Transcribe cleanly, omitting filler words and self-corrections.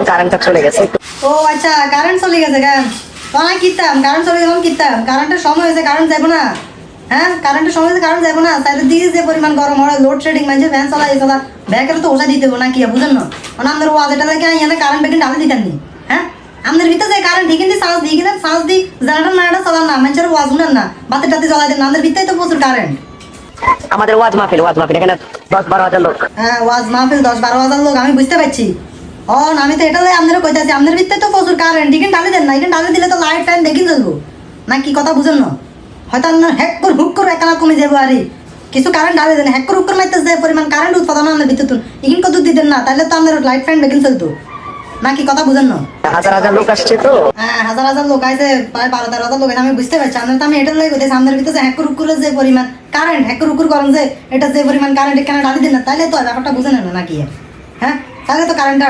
কারেন্টটা চলে গেছে। ও আচ্ছা, কারেন্ট চলে গেছে কেন? না কিতাম কারেন্ট চলে গেলাম কিতাম, কারেন্টের সময় হয়েছে কারেন্ট যাবো না? হ্যাঁ, কারেন্টের সময় হয়েছে কারেন্ট যাবো না? তাহলে দিকে যে পরিমাণ গরম হয়, লোডশেডিং মানে ফ্যান চালা এই চালা ব্যাকের তো ওষা দিতে হবে না কি বুঝেন না? মানে আমাদের ওয়াজ এটা লাগে এখানে কারেন্ট বেকিন ডালে দিতেন নি। হ্যাঁ, আমাদের ভিতরে যে কারেন্ট ঠিক কিন্তু চার্জ দিয়ে কিনা চার্জ দিই জেনারেটর মারাটা চালান না, মানুষের ওয়াজ শুনেন না, বাতি টাতি জ্বলাই দেন না, আমাদের ভিতরে তো প্রচুর কারেন্ট। আমাদের ওয়াজ মাহফিল এখানে 10-12 হাজার লোক। হ্যাঁ, ওয়াজ মাহফিল 10-12 হাজার লোক, আমি বুঝতে পারছি। আমি তো এটা আপনারা কইতাছি আমাদের ভিতরে তো প্রচুর কারেন্ট, এখানে ডালে দেন না, এখানে ডালে দিলে তো লাইট ফ্যান দেখি জ্বলবো না, কি কথা বুঝেন না? হয়তো আপনার হ্যাক করে হুক করে একালা কমে যাবো আর কিছু কারেন্ট ডালে দেন, হ্যাক করে হুক করে মারতে যে পরিমাণ কারেন্ট উৎপাদন আমাদের ভিতরে এখানে কত দিতেন না, তাহলে তো আমাদের লাইট ফ্যান দেখেন চলতো না, কি কথা বুঝেন না? হাজার হাজার লোক আসছে তো। হ্যাঁ, হাজার হাজার লোক আছে, প্রায় 12-13 হাজার লোক, আমি বুঝতে পারছি। আমরা তো আমি এটা লাগে কইতেছি আমাদের ভিতরে হ্যাক করে হুক করে যে পরিমাণ কারেন্ট, হ্যাক করে হুক করে গরম যে এটা যে পরিমাণ কারেন্ট এখানে ডালে দেন না, তাহলে তো ব্যাপারটা বুঝেন না নাকি? হ্যাঁ, তাহলে তো কারেন্টটা